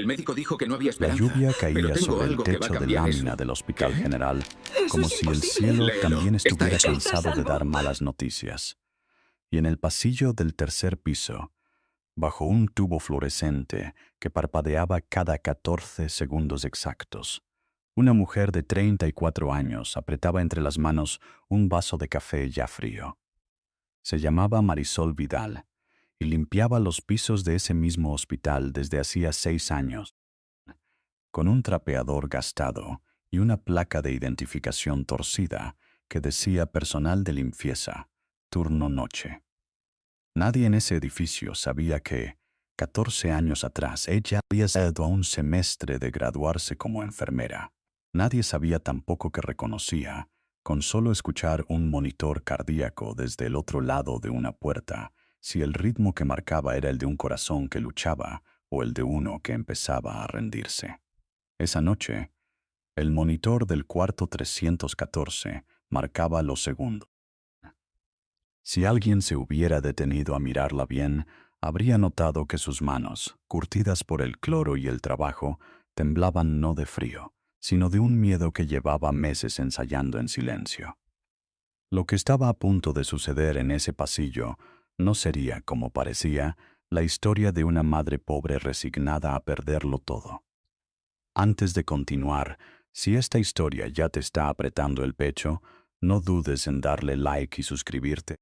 El médico dijo que no había La esperanza. lluvia pero caía tengo sobre el algo que va a techo de cambiar lámina eso. del Hospital ¿Qué? General, Eso como es si el imposible. cielo Léelo. también Está estuviera hecho. Está a cansado de salvo. dar malas noticias. Y en el pasillo del tercer piso, bajo un tubo fluorescente que parpadeaba cada 14 segundos exactos, una mujer de 34 años apretaba entre las manos un vaso de café ya frío. Se llamaba Marisol Vidal y limpiaba los pisos de ese mismo hospital desde hacía 6 años, con un trapeador gastado y una placa de identificación torcida que decía personal de limpieza, turno noche. Nadie en ese edificio sabía que, 14 años atrás, ella había estado a un semestre de graduarse como enfermera. Nadie sabía tampoco que reconocía, con solo escuchar un monitor cardíaco desde el otro lado de una puerta, si el ritmo que marcaba era el de un corazón que luchaba o el de uno que empezaba a rendirse. Esa noche, el monitor del cuarto 314 marcaba los segundos. Si alguien se hubiera detenido a mirarla bien, habría notado que sus manos, curtidas por el cloro y el trabajo, temblaban no de frío, sino de un miedo que llevaba meses ensayando en silencio. Lo que estaba a punto de suceder en ese pasillo no sería, como parecía, la historia de una madre pobre resignada a perderlo todo. Antes de continuar, si esta historia ya te está apretando el pecho, no dudes en darle like y suscribirte,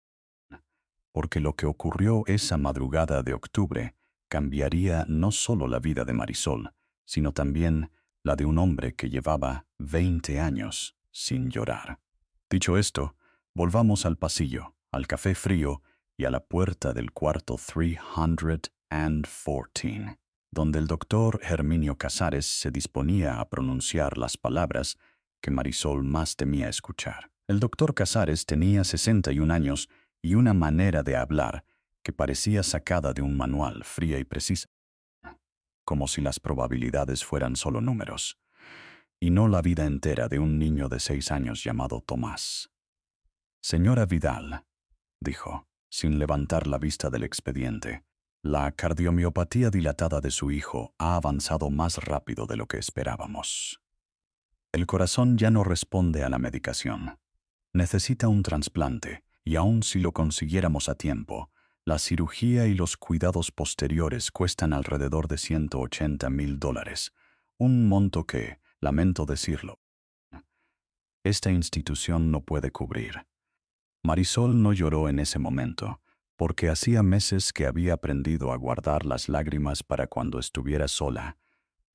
porque lo que ocurrió esa madrugada de octubre cambiaría no solo la vida de Marisol, sino también la de un hombre que llevaba 20 años sin llorar. Dicho esto, volvamos al pasillo, al café frío y a la puerta del cuarto 314, donde el doctor Herminio Casares se disponía a pronunciar las palabras que Marisol más temía escuchar. El doctor Casares tenía 61 años y una manera de hablar que parecía sacada de un manual fría y precisa, como si las probabilidades fueran solo números, y no la vida entera de un niño de 6 años llamado Tomás. Señora Vidal, dijo, sin levantar la vista del expediente, la cardiomiopatía dilatada de su hijo ha avanzado más rápido de lo que esperábamos. El corazón ya no responde a la medicación. Necesita un trasplante, y aun si lo consiguiéramos a tiempo, la cirugía y los cuidados posteriores cuestan alrededor de $180,000, un monto que, lamento decirlo, esta institución no puede cubrir. Marisol no lloró en ese momento, porque hacía meses que había aprendido a guardar las lágrimas para cuando estuviera sola,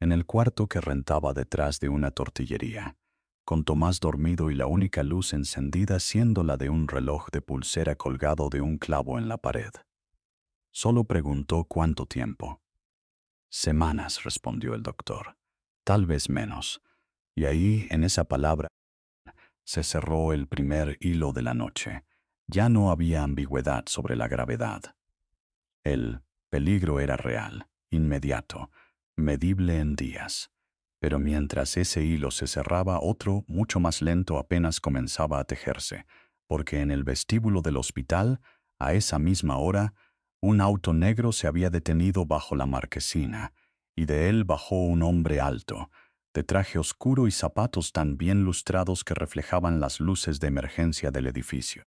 en el cuarto que rentaba detrás de una tortillería, con Tomás dormido y la única luz encendida siendo la de un reloj de pulsera colgado de un clavo en la pared. Solo preguntó cuánto tiempo. Semanas, respondió el doctor. Tal vez menos. Y ahí, en esa palabra, se cerró el primer hilo de la noche. Ya no había ambigüedad sobre la gravedad. El peligro era real, inmediato, medible en días. Pero mientras ese hilo se cerraba, otro, mucho más lento, apenas comenzaba a tejerse, porque en el vestíbulo del hospital, a esa misma hora, un auto negro se había detenido bajo la marquesina, y de él bajó un hombre alto, de traje oscuro y zapatos tan bien lustrados que reflejaban las luces de emergencia del edificio.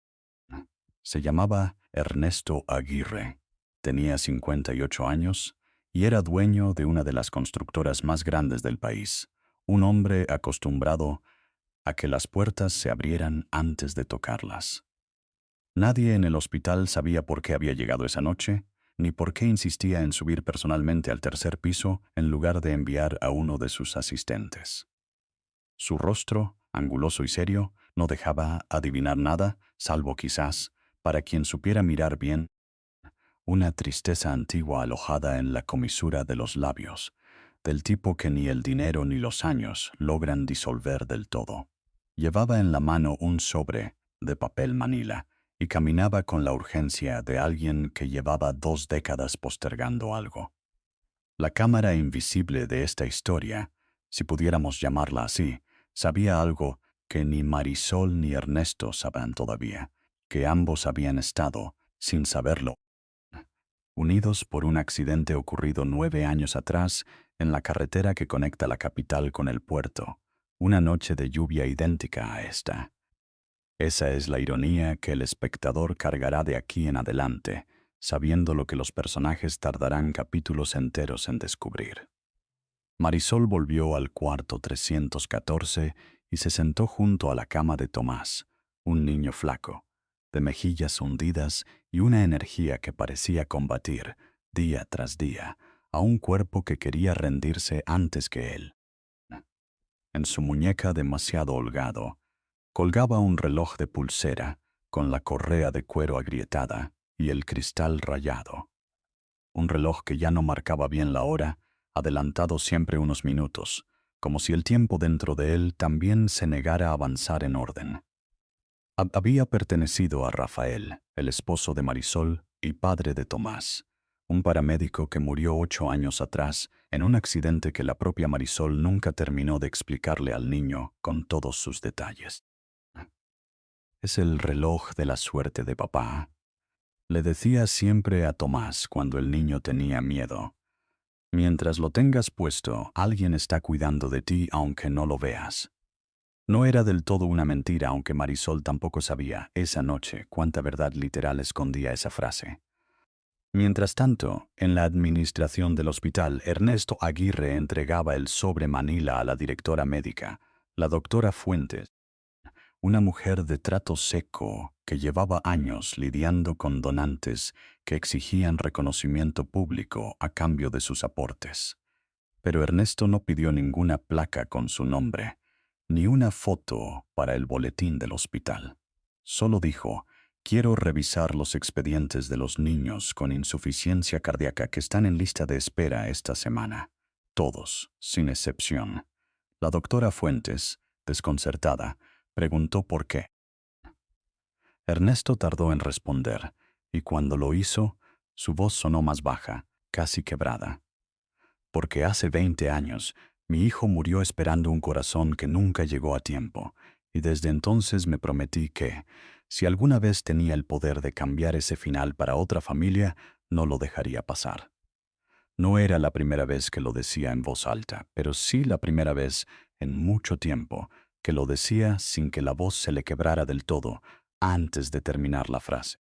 Se llamaba Ernesto Aguirre. Tenía 58 años y era dueño de una de las constructoras más grandes del país, un hombre acostumbrado a que las puertas se abrieran antes de tocarlas. Nadie en el hospital sabía por qué había llegado esa noche, ni por qué insistía en subir personalmente al tercer piso en lugar de enviar a uno de sus asistentes. Su rostro, anguloso y serio, no dejaba adivinar nada, salvo quizás, para quien supiera mirar bien, una tristeza antigua alojada en la comisura de los labios, del tipo que ni el dinero ni los años logran disolver del todo. Llevaba en la mano un sobre de papel manila y caminaba con la urgencia de alguien que llevaba 2 décadas postergando algo. La cámara invisible de esta historia, si pudiéramos llamarla así, sabía algo que ni Marisol ni Ernesto sabían todavía, que ambos habían estado, sin saberlo, unidos por un accidente ocurrido 9 años atrás en la carretera que conecta la capital con el puerto, una noche de lluvia idéntica a esta. Esa es la ironía que el espectador cargará de aquí en adelante, sabiendo lo que los personajes tardarán capítulos enteros en descubrir. Marisol volvió al cuarto 314 y se sentó junto a la cama de Tomás, un niño flaco, de mejillas hundidas y una energía que parecía combatir, día tras día, a un cuerpo que quería rendirse antes que él. En su muñeca demasiado holgado, colgaba un reloj de pulsera con la correa de cuero agrietada y el cristal rayado. Un reloj que ya no marcaba bien la hora, adelantado siempre unos minutos, como si el tiempo dentro de él también se negara a avanzar en orden. Había pertenecido a Rafael, el esposo de Marisol y padre de Tomás, un paramédico que murió 8 años atrás en un accidente que la propia Marisol nunca terminó de explicarle al niño con todos sus detalles. «Es el reloj de la suerte de papá», le decía siempre a Tomás cuando el niño tenía miedo. «Mientras lo tengas puesto, alguien está cuidando de ti aunque no lo veas». No era del todo una mentira, aunque Marisol tampoco sabía, esa noche, cuánta verdad literal escondía esa frase. Mientras tanto, en la administración del hospital, Ernesto Aguirre entregaba el sobre Manila a la directora médica, la doctora Fuentes, una mujer de trato seco que llevaba años lidiando con donantes que exigían reconocimiento público a cambio de sus aportes. Pero Ernesto no pidió ninguna placa con su nombre, ni una foto para el boletín del hospital. Solo dijo: «Quiero revisar los expedientes de los niños con insuficiencia cardíaca que están en lista de espera esta semana. Todos, sin excepción». La doctora Fuentes, desconcertada, preguntó por qué. Ernesto tardó en responder, y cuando lo hizo, su voz sonó más baja, casi quebrada. «Porque hace 20 años, mi hijo murió esperando un corazón que nunca llegó a tiempo, y desde entonces me prometí que, si alguna vez tenía el poder de cambiar ese final para otra familia, no lo dejaría pasar». No era la primera vez que lo decía en voz alta, pero sí la primera vez en mucho tiempo que lo decía sin que la voz se le quebrara del todo antes de terminar la frase.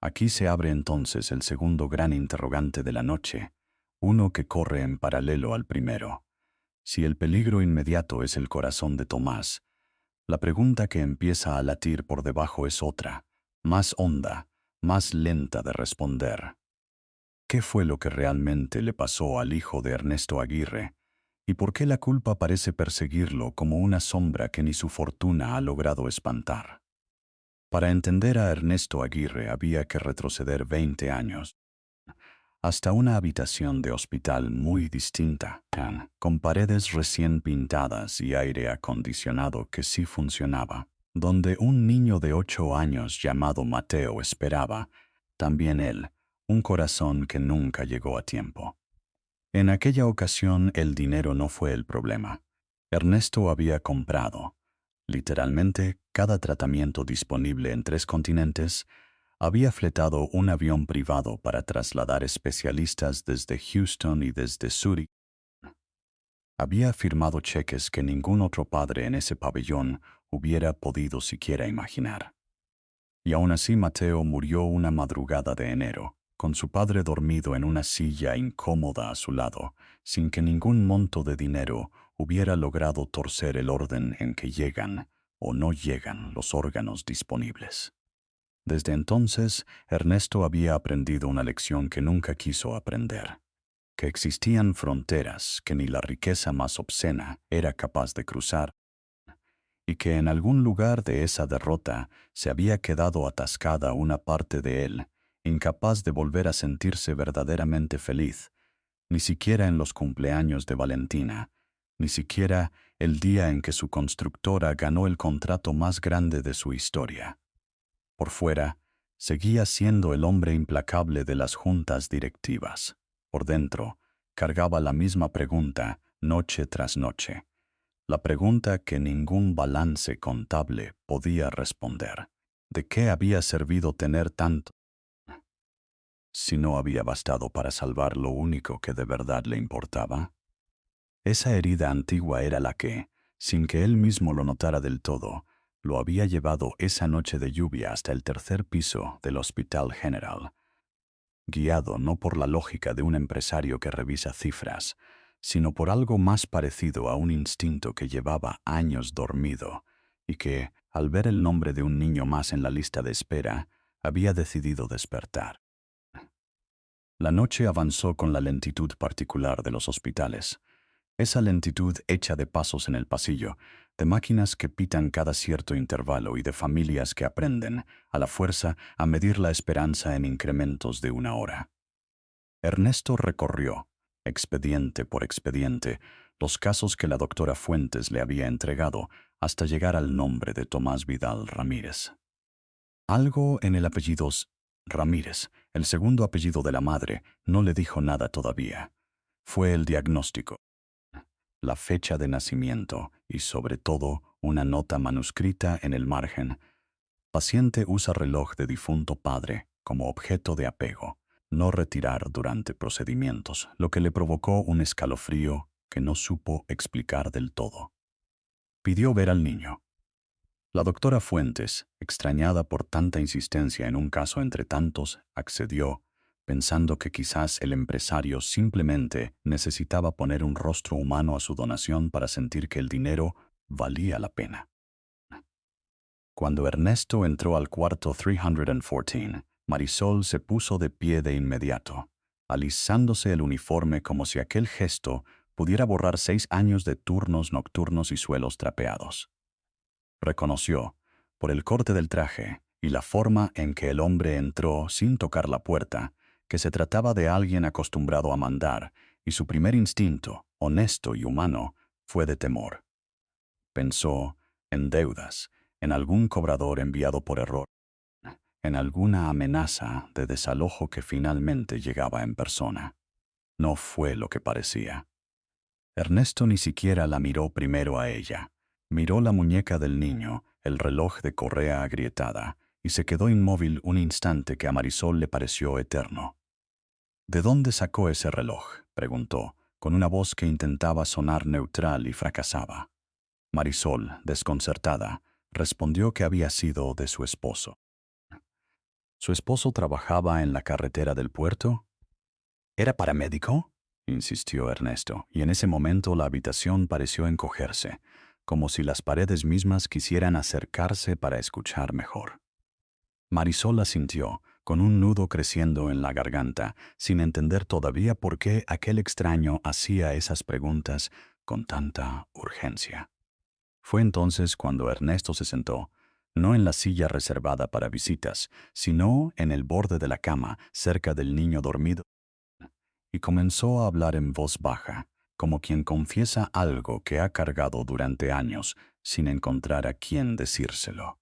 Aquí se abre entonces el segundo gran interrogante de la noche, uno que corre en paralelo al primero. Si el peligro inmediato es el corazón de Tomás, la pregunta que empieza a latir por debajo es otra, más honda, más lenta de responder. ¿Qué fue lo que realmente le pasó al hijo de Ernesto Aguirre? ¿Y por qué la culpa parece perseguirlo como una sombra que ni su fortuna ha logrado espantar? Para entender a Ernesto Aguirre había que retroceder 20 años, hasta una habitación de hospital muy distinta, con paredes recién pintadas y aire acondicionado que sí funcionaba, donde un niño de 8 años llamado Mateo esperaba, también él, un corazón que nunca llegó a tiempo. En aquella ocasión el dinero no fue el problema. Ernesto había comprado, literalmente, cada tratamiento disponible en 3 continentes, había fletado un avión privado para trasladar especialistas desde Houston y desde Zúrich. Había firmado cheques que ningún otro padre en ese pabellón hubiera podido siquiera imaginar. Y aún así Mateo murió una madrugada de enero, con su padre dormido en una silla incómoda a su lado, sin que ningún monto de dinero hubiera logrado torcer el orden en que llegan o no llegan los órganos disponibles. Desde entonces, Ernesto había aprendido una lección que nunca quiso aprender, que existían fronteras que ni la riqueza más obscena era capaz de cruzar, y que en algún lugar de esa derrota se había quedado atascada una parte de él, incapaz de volver a sentirse verdaderamente feliz, ni siquiera en los cumpleaños de Valentina, ni siquiera el día en que su constructora ganó el contrato más grande de su historia. Por fuera, seguía siendo el hombre implacable de las juntas directivas. Por dentro, cargaba la misma pregunta noche tras noche. La pregunta que ningún balance contable podía responder. ¿De qué había servido tener tanto? si no había bastado para salvar lo único que de verdad le importaba. Esa herida antigua era la que, sin que él mismo lo notara del todo, lo había llevado esa noche de lluvia hasta el tercer piso del Hospital General, guiado no por la lógica de un empresario que revisa cifras, sino por algo más parecido a un instinto que llevaba años dormido y que, al ver el nombre de un niño más en la lista de espera, había decidido despertar. La noche avanzó con la lentitud particular de los hospitales, esa lentitud hecha de pasos en el pasillo, de máquinas que pitan cada cierto intervalo y de familias que aprenden, a la fuerza, a medir la esperanza en incrementos de una hora. Ernesto recorrió, expediente por expediente, los casos que la doctora Fuentes le había entregado hasta llegar al nombre de Tomás Vidal Ramírez. Algo en el apellido Ramírez, el segundo apellido de la madre, no le dijo nada todavía. Fue el diagnóstico, la fecha de nacimiento y, sobre todo, una nota manuscrita en el margen. Paciente usa reloj de difunto padre como objeto de apego. No retirar durante procedimientos, lo que le provocó un escalofrío que no supo explicar del todo. Pidió ver al niño. La doctora Fuentes, extrañada por tanta insistencia en un caso entre tantos, accedió, pensando que quizás el empresario simplemente necesitaba poner un rostro humano a su donación para sentir que el dinero valía la pena. Cuando Ernesto entró al cuarto 314, Marisol se puso de pie de inmediato, alisándose el uniforme como si aquel gesto pudiera borrar 6 años de turnos nocturnos y suelos trapeados. Reconoció, por el corte del traje y la forma en que el hombre entró sin tocar la puerta, que se trataba de alguien acostumbrado a mandar, y su primer instinto, honesto y humano, fue de temor. Pensó en deudas, en algún cobrador enviado por error, en alguna amenaza de desalojo que finalmente llegaba en persona. No fue lo que parecía. Ernesto ni siquiera la miró primero a ella. Miró la muñeca del niño, el reloj de correa agrietada, y se quedó inmóvil un instante que a Marisol le pareció eterno. ¿De dónde sacó ese reloj?, preguntó, con una voz que intentaba sonar neutral y fracasaba. Marisol, desconcertada, respondió que había sido de su esposo. ¿Su esposo trabajaba en la carretera del puerto? ¿Era paramédico?, insistió Ernesto, y en ese momento la habitación pareció encogerse, como si las paredes mismas quisieran acercarse para escuchar mejor. Marisol asintió, con un nudo creciendo en la garganta, sin entender todavía por qué aquel extraño hacía esas preguntas con tanta urgencia. Fue entonces cuando Ernesto se sentó, no en la silla reservada para visitas, sino en el borde de la cama, cerca del niño dormido, y comenzó a hablar en voz baja, como quien confiesa algo que ha cargado durante años sin encontrar a quién decírselo.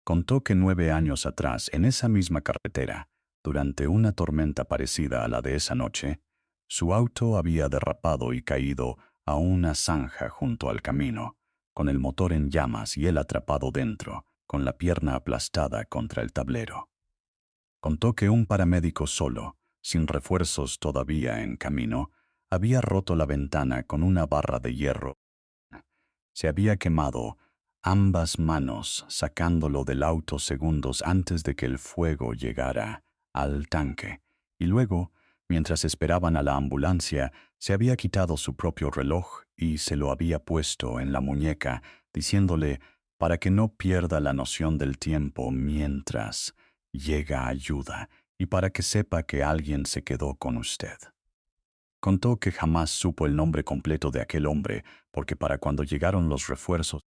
Contó que 9 años atrás, en esa misma carretera, durante una tormenta parecida a la de esa noche, su auto había derrapado y caído a una zanja junto al camino, con el motor en llamas y él atrapado dentro, con la pierna aplastada contra el tablero. Contó que un paramédico solo, sin refuerzos todavía en camino, había roto la ventana con una barra de hierro. Se había quemado ambas manos sacándolo del auto segundos antes de que el fuego llegara al tanque, y luego, mientras esperaban a la ambulancia, se había quitado su propio reloj y se lo había puesto en la muñeca, diciéndole para que no pierda la noción del tiempo mientras llega ayuda y para que sepa que alguien se quedó con usted. Contó que jamás supo el nombre completo de aquel hombre, porque para cuando llegaron los refuerzos,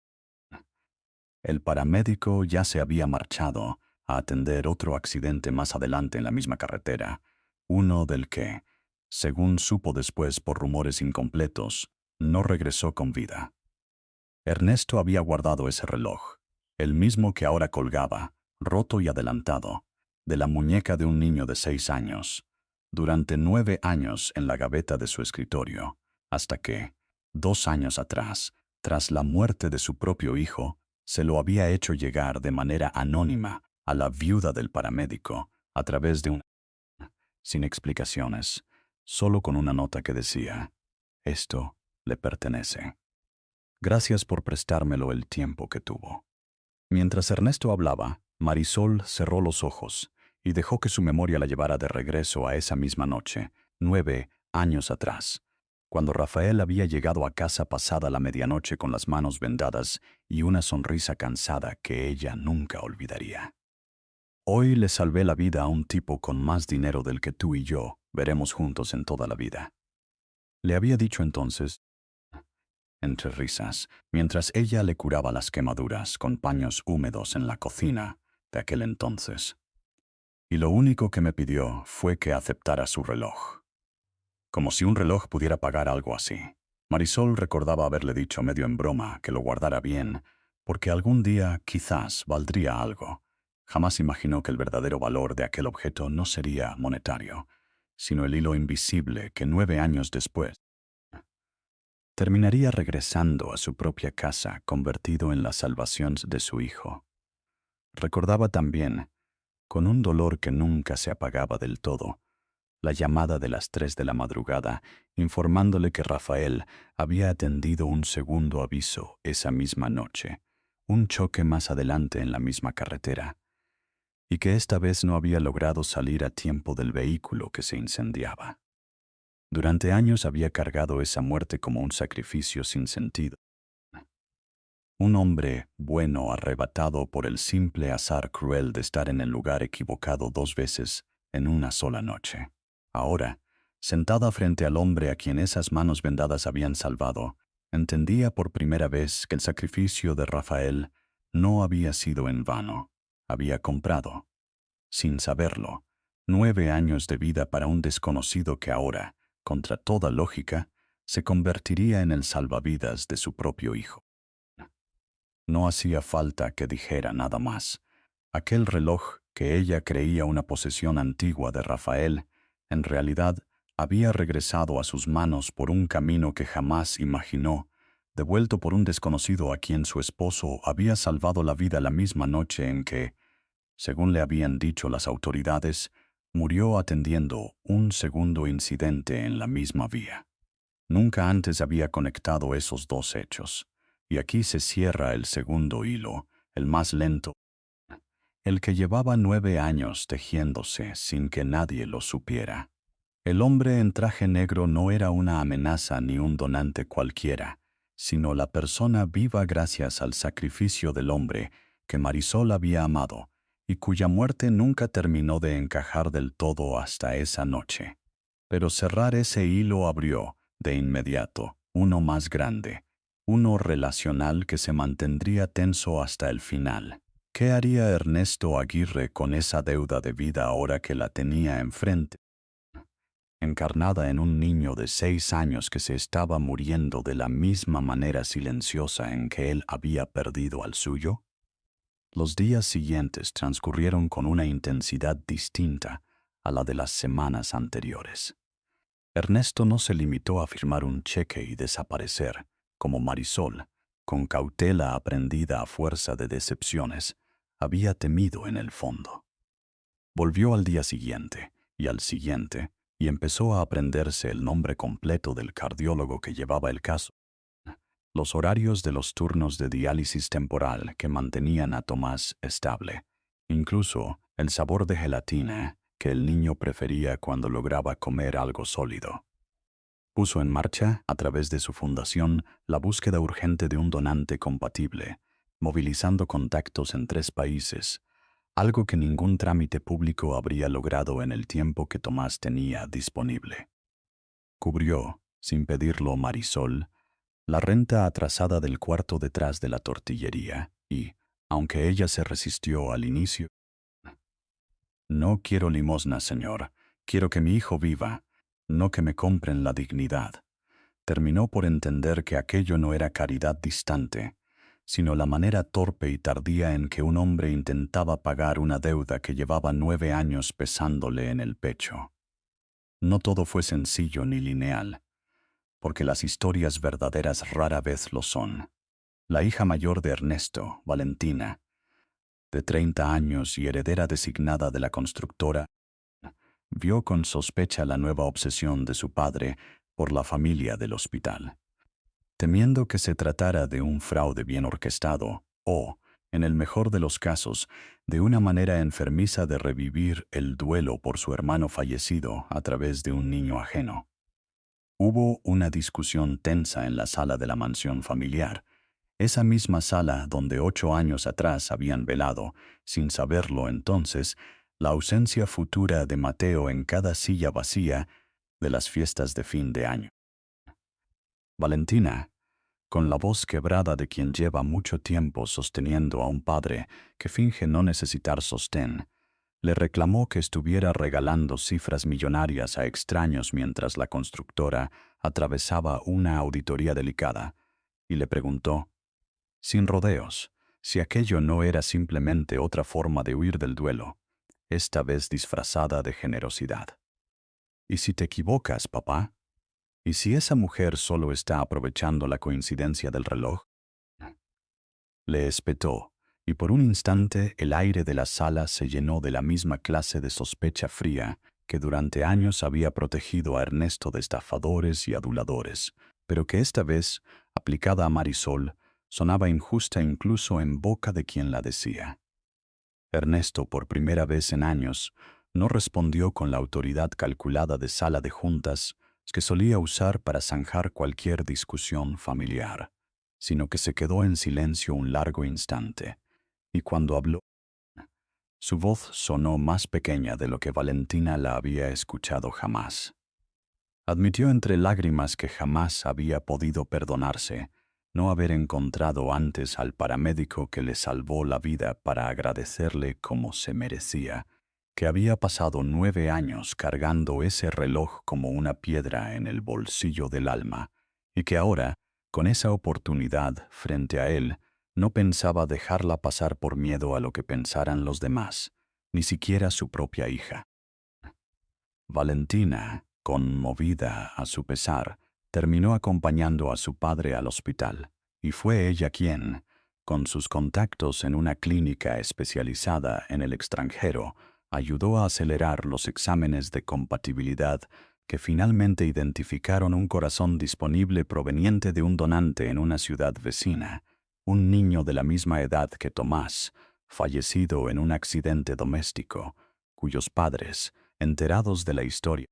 el paramédico ya se había marchado a atender otro accidente más adelante en la misma carretera, uno del que, según supo después por rumores incompletos, no regresó con vida. Ernesto había guardado ese reloj, el mismo que ahora colgaba, roto y adelantado, de la muñeca de un niño de 6 años, durante 9 años en la gaveta de su escritorio, hasta que, 2 años atrás, tras la muerte de su propio hijo, se lo había hecho llegar de manera anónima a la viuda del paramédico a través de un sin explicaciones, solo con una nota que decía: «Esto le pertenece. Gracias por prestármelo el tiempo que tuvo». Mientras Ernesto hablaba, Marisol cerró los ojos y dejó que su memoria la llevara de regreso a esa misma noche, 9 años atrás, cuando Rafael había llegado a casa pasada la medianoche con las manos vendadas y una sonrisa cansada que ella nunca olvidaría. «Hoy le salvé la vida a un tipo con más dinero del que tú y yo veremos juntos en toda la vida», le había dicho entonces, entre risas, mientras ella le curaba las quemaduras con paños húmedos en la cocina de aquel entonces. Y lo único que me pidió fue que aceptara su reloj. Como si un reloj pudiera pagar algo así. Marisol recordaba haberle dicho medio en broma que lo guardara bien, porque algún día quizás valdría algo. Jamás imaginó que el verdadero valor de aquel objeto no sería monetario, sino el hilo invisible que 9 años después terminaría regresando a su propia casa convertido en la salvación de su hijo. Recordaba también, con un dolor que nunca se apagaba del todo, la llamada de las 3 de la madrugada informándole que Rafael había atendido un segundo aviso esa misma noche, un choque más adelante en la misma carretera, y que esta vez no había logrado salir a tiempo del vehículo que se incendiaba. Durante años había cargado esa muerte como un sacrificio sin sentido. Un hombre bueno arrebatado por el simple azar cruel de estar en el lugar equivocado 2 veces en una sola noche. Ahora, sentada frente al hombre a quien esas manos vendadas habían salvado, entendía por primera vez que el sacrificio de Rafael no había sido en vano. Había comprado, sin saberlo, 9 años de vida para un desconocido que ahora, contra toda lógica, se convertiría en el salvavidas de su propio hijo. No hacía falta que dijera nada más. Aquel reloj, que ella creía una posesión antigua de Rafael, en realidad había regresado a sus manos por un camino que jamás imaginó, devuelto por un desconocido a quien su esposo había salvado la vida la misma noche en que, según le habían dicho las autoridades, murió atendiendo un segundo incidente en la misma vía. Nunca antes había conectado esos dos hechos, y aquí se cierra el segundo hilo, el más lento, el que llevaba 9 años tejiéndose sin que nadie lo supiera. El hombre en traje negro no era una amenaza ni un donante cualquiera, sino la persona viva gracias al sacrificio del hombre que Marisol había amado y cuya muerte nunca terminó de encajar del todo hasta esa noche. Pero cerrar ese hilo abrió, de inmediato, uno más grande, uno relacional que se mantendría tenso hasta el final. ¿Qué haría Ernesto Aguirre con esa deuda de vida ahora que la tenía enfrente, encarnada en un niño de 6 años que se estaba muriendo de la misma manera silenciosa en que él había perdido al suyo? Los días siguientes transcurrieron con una intensidad distinta a la de las semanas anteriores. Ernesto no se limitó a firmar un cheque y desaparecer, como Marisol, con cautela aprendida a fuerza de decepciones, había temido en el fondo. Volvió al día siguiente, y al siguiente, y empezó a aprenderse el nombre completo del cardiólogo que llevaba el caso, los horarios de los turnos de diálisis temporal que mantenían a Tomás estable, incluso el sabor de gelatina que el niño prefería cuando lograba comer algo sólido. Puso en marcha, a través de su fundación, la búsqueda urgente de un donante compatible, movilizando contactos en 3 países, algo que ningún trámite público habría logrado en el tiempo que Tomás tenía disponible. Cubrió, sin pedirlo Marisol, la renta atrasada del cuarto detrás de la tortillería y, aunque ella se resistió al inicio, «No quiero limosna, señor. Quiero que mi hijo viva, no que me compren la dignidad». Terminó por entender que aquello no era caridad distante, sino la manera torpe y tardía en que un hombre intentaba pagar una deuda que llevaba 9 años pesándole en el pecho. No todo fue sencillo ni lineal, porque las historias verdaderas rara vez lo son. La hija mayor de Ernesto, Valentina, de 30 años y heredera designada de la constructora, vio con sospecha la nueva obsesión de su padre por la familia del hospital. Temiendo que se tratara de un fraude bien orquestado o, en el mejor de los casos, de una manera enfermiza de revivir el duelo por su hermano fallecido a través de un niño ajeno. Hubo una discusión tensa en la sala de la mansión familiar, esa misma sala donde 8 años atrás habían velado, sin saberlo entonces, la ausencia futura de Mateo en cada silla vacía de las fiestas de fin de año. Valentina, con la voz quebrada de quien lleva mucho tiempo sosteniendo a un padre que finge no necesitar sostén, le reclamó que estuviera regalando cifras millonarias a extraños mientras la constructora atravesaba una auditoría delicada, y le preguntó, sin rodeos, si aquello no era simplemente otra forma de huir del duelo, esta vez disfrazada de generosidad. ¿Y si te equivocas, papá? ¿Y si esa mujer solo está aprovechando la coincidencia del reloj? Le espetó, y por un instante el aire de la sala se llenó de la misma clase de sospecha fría que durante años había protegido a Ernesto de estafadores y aduladores, pero que esta vez, aplicada a Marisol, sonaba injusta incluso en boca de quien la decía. Ernesto, por primera vez en años, no respondió con la autoridad calculada de sala de juntas que solía usar para zanjar cualquier discusión familiar, sino que se quedó en silencio un largo instante, y cuando habló, su voz sonó más pequeña de lo que Valentina la había escuchado jamás. Admitió entre lágrimas que jamás había podido perdonarse no haber encontrado antes al paramédico que le salvó la vida para agradecerle como se merecía, que había pasado 9 años cargando ese reloj como una piedra en el bolsillo del alma, y que ahora, con esa oportunidad frente a él, no pensaba dejarla pasar por miedo a lo que pensaran los demás, ni siquiera su propia hija. Valentina, conmovida a su pesar, terminó acompañando a su padre al hospital, y fue ella quien, con sus contactos en una clínica especializada en el extranjero, ayudó a acelerar los exámenes de compatibilidad que finalmente identificaron un corazón disponible proveniente de un donante en una ciudad vecina, un niño de la misma edad que Tomás, fallecido en un accidente doméstico, cuyos padres, enterados de la historia,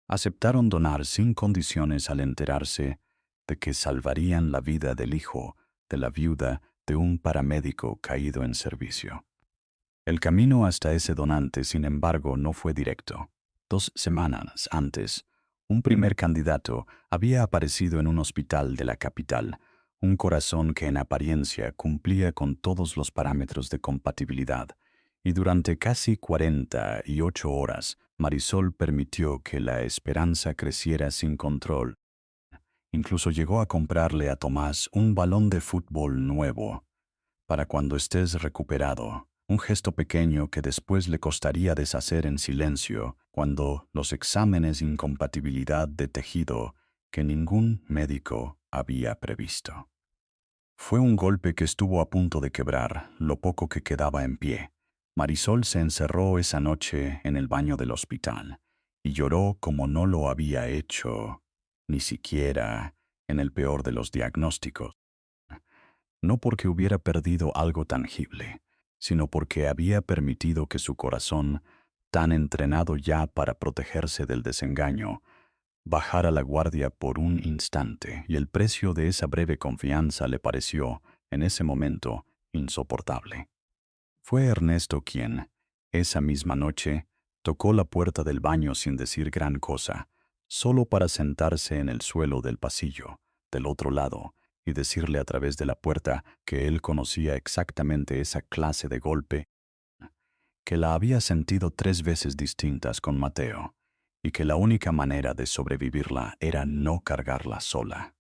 aceptaron donar sin condiciones al enterarse de que salvarían la vida del hijo de la viuda de un paramédico caído en servicio. El camino hasta ese donante, sin embargo, no fue directo. 2 semanas antes, un primer candidato había aparecido en un hospital de la capital, un corazón que en apariencia cumplía con todos los parámetros de compatibilidad, y durante casi 48 horas, Marisol permitió que la esperanza creciera sin control. Incluso llegó a comprarle a Tomás un balón de fútbol nuevo, para cuando estés recuperado, un gesto pequeño que después le costaría deshacer en silencio cuando los exámenes incompatibilidad de tejido que ningún médico había previsto. Fue un golpe que estuvo a punto de quebrar lo poco que quedaba en pie. Marisol se encerró esa noche en el baño del hospital y lloró como no lo había hecho, ni siquiera en el peor de los diagnósticos. No porque hubiera perdido algo tangible, sino porque había permitido que su corazón, tan entrenado ya para protegerse del desengaño, bajara la guardia por un instante, y el precio de esa breve confianza le pareció, en ese momento, insoportable. Fue Ernesto quien, esa misma noche, tocó la puerta del baño sin decir gran cosa, solo para sentarse en el suelo del pasillo, del otro lado, y decirle a través de la puerta que él conocía exactamente esa clase de golpe, que la había sentido 3 veces distintas con Mateo, y que la única manera de sobrevivirla era no cargarla sola.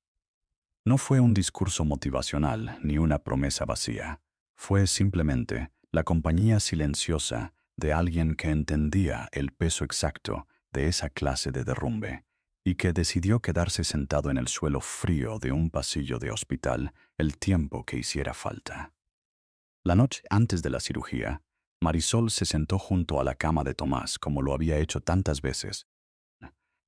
No fue un discurso motivacional ni una promesa vacía. Fue simplemente la compañía silenciosa de alguien que entendía el peso exacto de esa clase de derrumbe y que decidió quedarse sentado en el suelo frío de un pasillo de hospital el tiempo que hiciera falta. La noche antes de la cirugía, Marisol se sentó junto a la cama de Tomás como lo había hecho tantas veces,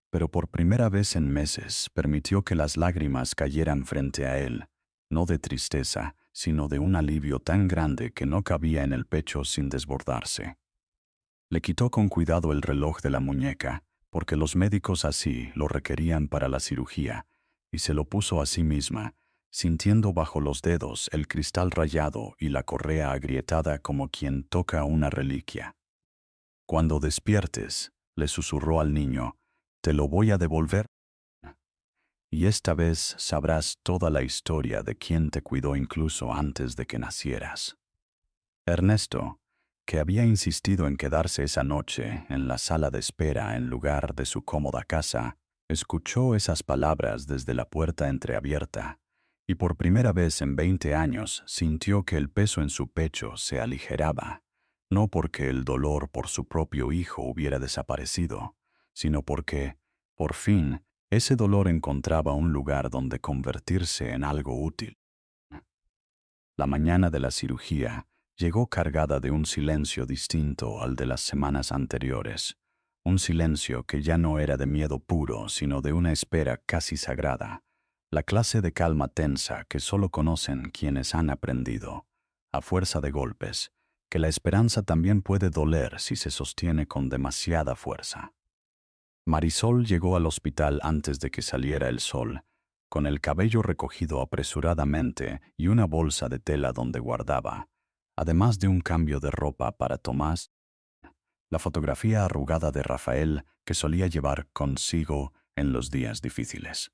pero por primera vez en meses permitió que las lágrimas cayeran frente a él, no de tristeza, sino de un alivio tan grande que no cabía en el pecho sin desbordarse. Le quitó con cuidado el reloj de la muñeca, porque los médicos así lo requerían para la cirugía, y se lo puso a sí misma, sintiendo bajo los dedos el cristal rayado y la correa agrietada como quien toca una reliquia. «Cuando despiertes», le susurró al niño, «te lo voy a devolver, y esta vez sabrás toda la historia de quien te cuidó incluso antes de que nacieras». Ernesto, que había insistido en quedarse esa noche en la sala de espera en lugar de su cómoda casa, escuchó esas palabras desde la puerta entreabierta, y por primera vez en 20 años sintió que el peso en su pecho se aligeraba, no porque el dolor por su propio hijo hubiera desaparecido, sino porque, por fin, ese dolor encontraba un lugar donde convertirse en algo útil. La mañana de la cirugía llegó cargada de un silencio distinto al de las semanas anteriores, un silencio que ya no era de miedo puro, sino de una espera casi sagrada, la clase de calma tensa que solo conocen quienes han aprendido, a fuerza de golpes, que la esperanza también puede doler si se sostiene con demasiada fuerza. Marisol llegó al hospital antes de que saliera el sol, con el cabello recogido apresuradamente y una bolsa de tela donde guardaba, además de un cambio de ropa para Tomás, la fotografía arrugada de Rafael que solía llevar consigo en los días difíciles.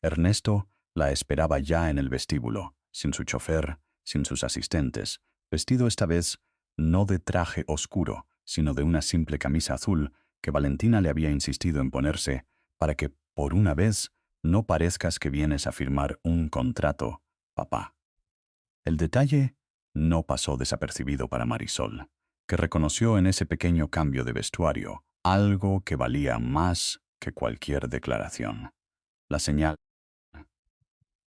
Ernesto la esperaba ya en el vestíbulo, sin su chofer, sin sus asistentes, vestido esta vez no de traje oscuro, sino de una simple camisa azul que Valentina le había insistido en ponerse para que, por una vez, no parezcas que vienes a firmar un contrato, papá. El detalle no pasó desapercibido para Marisol, que reconoció en ese pequeño cambio de vestuario algo que valía más que cualquier declaración. La señal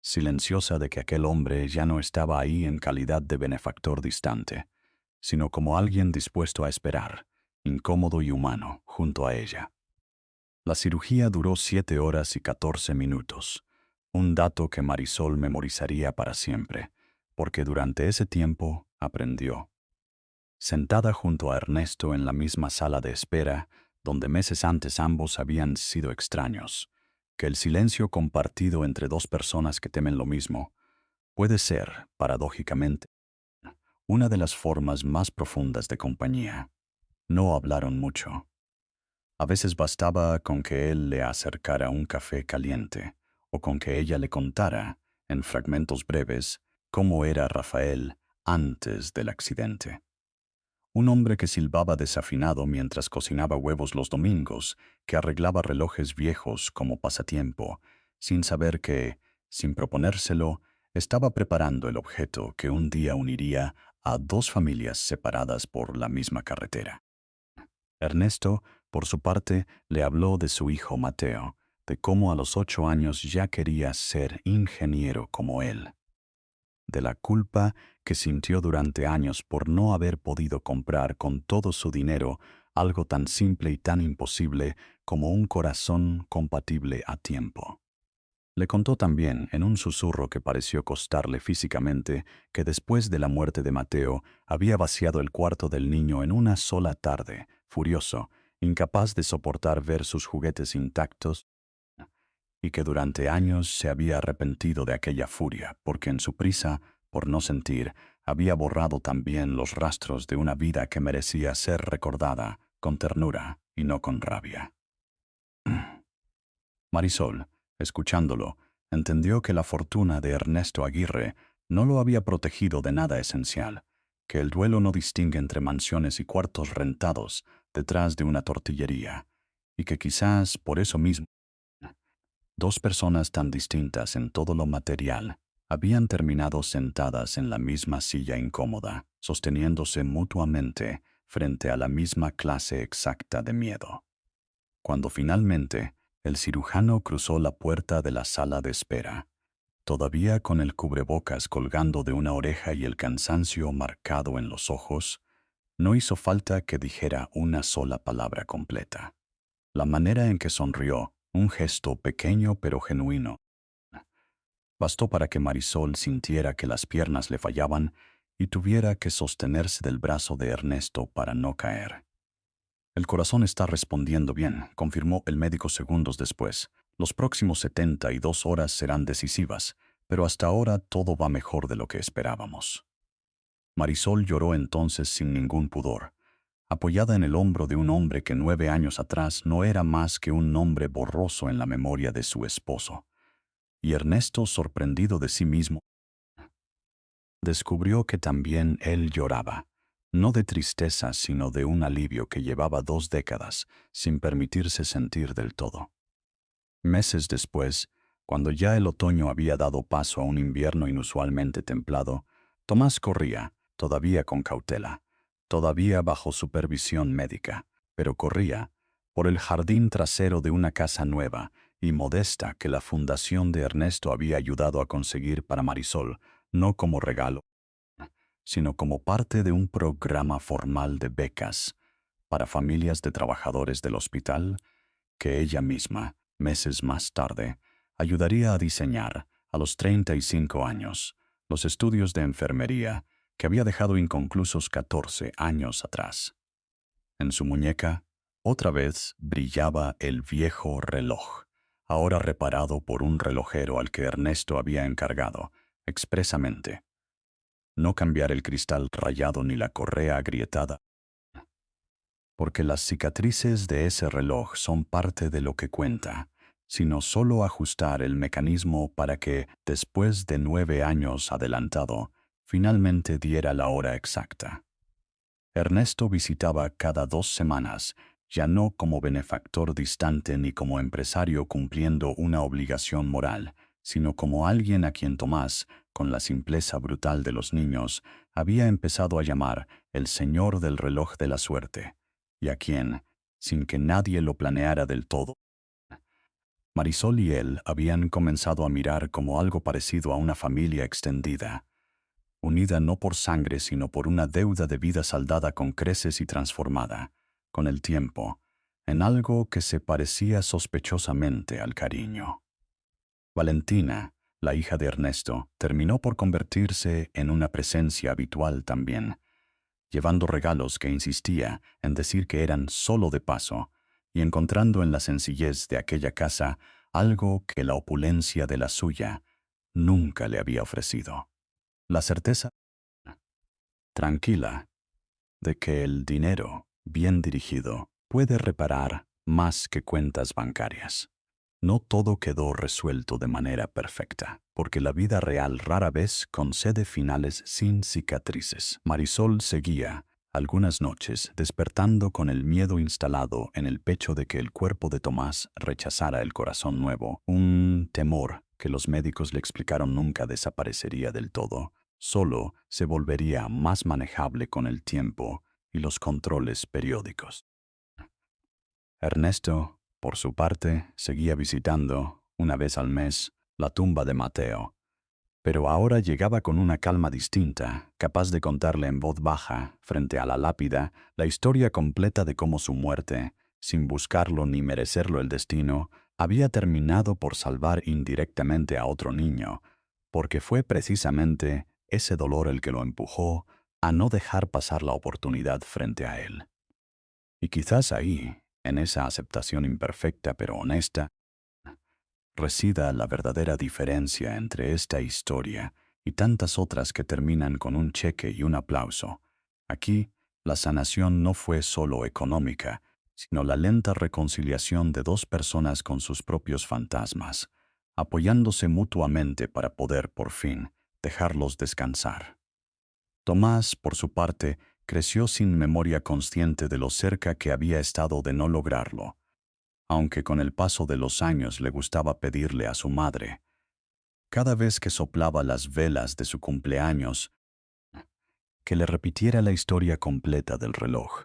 silenciosa de que aquel hombre ya no estaba ahí en calidad de benefactor distante, sino como alguien dispuesto a esperar, incómodo y humano, junto a ella. La cirugía duró 7 horas y 14 minutos, un dato que Marisol memorizaría para siempre, porque durante ese tiempo aprendió. Sentada junto a Ernesto en la misma sala de espera, donde meses antes ambos habían sido extraños, que el silencio compartido entre dos personas que temen lo mismo puede ser, paradójicamente, una de las formas más profundas de compañía. No hablaron mucho. A veces bastaba con que él le acercara un café caliente, o con que ella le contara, en fragmentos breves, cómo era Rafael antes del accidente. Un hombre que silbaba desafinado mientras cocinaba huevos los domingos, que arreglaba relojes viejos como pasatiempo, sin saber que, sin proponérselo, estaba preparando el objeto que un día uniría a dos familias separadas por la misma carretera. Ernesto, por su parte, le habló de su hijo Mateo, de cómo a los 8 años ya quería ser ingeniero como él, de la culpa que sintió durante años por no haber podido comprar con todo su dinero algo tan simple y tan imposible como un corazón compatible a tiempo. Le contó también, en un susurro que pareció costarle físicamente, que después de la muerte de Mateo había vaciado el cuarto del niño en una sola tarde, furioso, incapaz de soportar ver sus juguetes intactos, y que durante años se había arrepentido de aquella furia, porque en su prisa, por no sentir, había borrado también los rastros de una vida que merecía ser recordada con ternura y no con rabia. Marisol, escuchándolo, entendió que la fortuna de Ernesto Aguirre no lo había protegido de nada esencial, que el duelo no distingue entre mansiones y cuartos rentados detrás de una tortillería, y que quizás por eso mismo dos personas tan distintas en todo lo material habían terminado sentadas en la misma silla incómoda, sosteniéndose mutuamente frente a la misma clase exacta de miedo. Cuando finalmente el cirujano cruzó la puerta de la sala de espera, todavía con el cubrebocas colgando de una oreja y el cansancio marcado en los ojos, No hizo falta que dijera una sola palabra completa. La manera en que sonrió, un gesto pequeño pero genuino, bastó para que Marisol sintiera que las piernas le fallaban y tuviera que sostenerse del brazo de Ernesto para no caer. El corazón está respondiendo bien, confirmó el médico segundos después. Los próximos 72 horas serán decisivas, pero hasta ahora todo va mejor de lo que esperábamos. Marisol lloró entonces sin ningún pudor, apoyada en el hombro de un hombre que 9 años atrás no era más que un nombre borroso en la memoria de su esposo. Y Ernesto, sorprendido de sí mismo, descubrió que también él lloraba, no de tristeza, sino de un alivio que llevaba 2 décadas sin permitirse sentir del todo. Meses después, cuando ya el otoño había dado paso a un invierno inusualmente templado, Tomás corría, todavía con cautela, todavía bajo supervisión médica, pero corría por el jardín trasero de una casa nueva y modesta que la fundación de Ernesto había ayudado a conseguir para Marisol, no como regalo, sino como parte de un programa formal de becas para familias de trabajadores del hospital que ella misma, meses más tarde, ayudaría a diseñar, a los 35 años, los estudios de enfermería que había dejado inconclusos 14 años atrás. En su muñeca, otra vez brillaba el viejo reloj, ahora reparado por un relojero al que Ernesto había encargado, expresamente, no cambiar el cristal rayado ni la correa agrietada, porque las cicatrices de ese reloj son parte de lo que cuenta, sino solo ajustar el mecanismo para que, después de 9 años adelantado, finalmente diera la hora exacta. Ernesto visitaba cada 2 semanas, ya no como benefactor distante ni como empresario cumpliendo una obligación moral, sino como alguien a quien Tomás, con la simpleza brutal de los niños, había empezado a llamar el señor del reloj de la suerte, y a quien, sin que nadie lo planeara del todo, Marisol y él habían comenzado a mirar como algo parecido a una familia extendida, unida no por sangre sino por una deuda de vida saldada con creces y transformada, con el tiempo, en algo que se parecía sospechosamente al cariño. Valentina, la hija de Ernesto, terminó por convertirse en una presencia habitual también, llevando regalos que insistía en decir que eran solo de paso, y encontrando en la sencillez de aquella casa algo que la opulencia de la suya nunca le había ofrecido. La certeza tranquila de que el dinero, bien dirigido, puede reparar más que cuentas bancarias. No todo quedó resuelto de manera perfecta, porque la vida real rara vez concede finales sin cicatrices. Marisol seguía, algunas noches, despertando con el miedo instalado en el pecho de que el cuerpo de Tomás rechazara el corazón nuevo, un temor que los médicos le explicaron nunca desaparecería del todo, solo se volvería más manejable con el tiempo y los controles periódicos. Ernesto, por su parte, seguía visitando, una vez al mes, la tumba de Mateo, pero ahora llegaba con una calma distinta, capaz de contarle en voz baja, frente a la lápida, la historia completa de cómo su muerte, sin buscarlo ni merecerlo el destino, había terminado por salvar indirectamente a otro niño, porque fue precisamente ese dolor el que lo empujó a no dejar pasar la oportunidad frente a él. Y quizás ahí, en esa aceptación imperfecta pero honesta, resida la verdadera diferencia entre esta historia y tantas otras que terminan con un cheque y un aplauso. Aquí, la sanación no fue solo económica, sino la lenta reconciliación de 2 personas con sus propios fantasmas, apoyándose mutuamente para poder, por fin, dejarlos descansar. Tomás, por su parte, creció sin memoria consciente de lo cerca que había estado de no lograrlo, aunque con el paso de los años le gustaba pedirle a su madre, cada vez que soplaba las velas de su cumpleaños, que le repitiera la historia completa del reloj,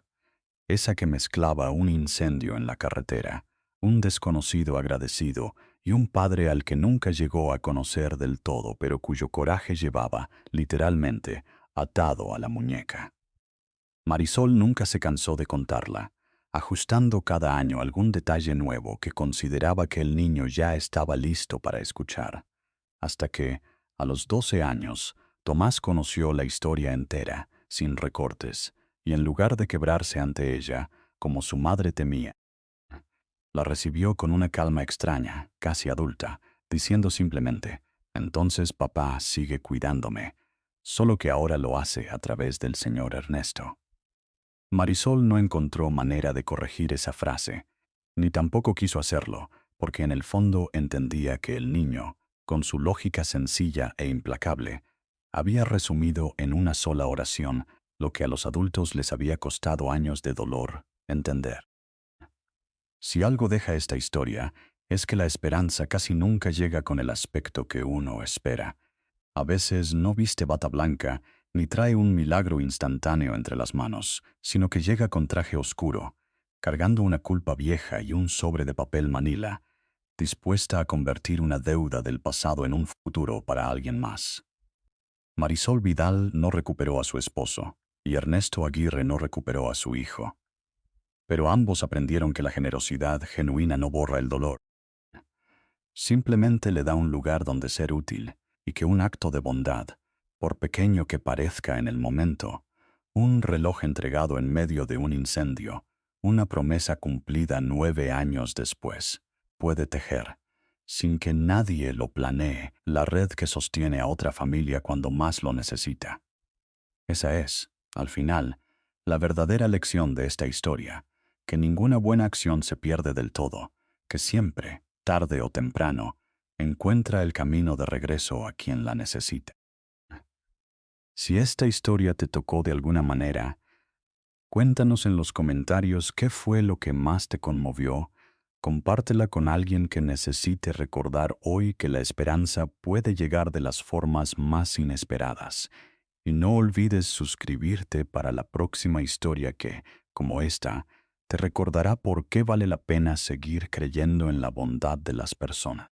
esa que mezclaba un incendio en la carretera, un desconocido agradecido y un padre al que nunca llegó a conocer del todo, pero cuyo coraje llevaba, literalmente, atado a la muñeca. Marisol nunca se cansó de contarla, ajustando cada año algún detalle nuevo que consideraba que el niño ya estaba listo para escuchar. Hasta que, a los 12 años, Tomás conoció la historia entera, sin recortes, y en lugar de quebrarse ante ella, como su madre temía, la recibió con una calma extraña, casi adulta, diciendo simplemente, «Entonces papá sigue cuidándome, solo que ahora lo hace a través del señor Ernesto». Marisol no encontró manera de corregir esa frase, ni tampoco quiso hacerlo, porque en el fondo entendía que el niño, con su lógica sencilla e implacable, había resumido en una sola oración lo que a los adultos les había costado años de dolor entender. Si algo deja esta historia, es que la esperanza casi nunca llega con el aspecto que uno espera. A veces no viste bata blanca ni trae un milagro instantáneo entre las manos, sino que llega con traje oscuro, cargando una culpa vieja y un sobre de papel manila, dispuesta a convertir una deuda del pasado en un futuro para alguien más. Marisol Vidal no recuperó a su esposo, y Ernesto Aguirre no recuperó a su hijo. Pero ambos aprendieron que la generosidad genuina no borra el dolor. Simplemente le da un lugar donde ser útil, y que un acto de bondad, por pequeño que parezca en el momento, un reloj entregado en medio de un incendio, una promesa cumplida 9 años después, puede tejer, sin que nadie lo planee, la red que sostiene a otra familia cuando más lo necesita. Esa es, al final, la verdadera lección de esta historia, que ninguna buena acción se pierde del todo, que siempre, tarde o temprano, encuentra el camino de regreso a quien la necesita. Si esta historia te tocó de alguna manera, cuéntanos en los comentarios qué fue lo que más te conmovió. Compártela con alguien que necesite recordar hoy que la esperanza puede llegar de las formas más inesperadas. Y no olvides suscribirte para la próxima historia que, como esta, te recordará por qué vale la pena seguir creyendo en la bondad de las personas.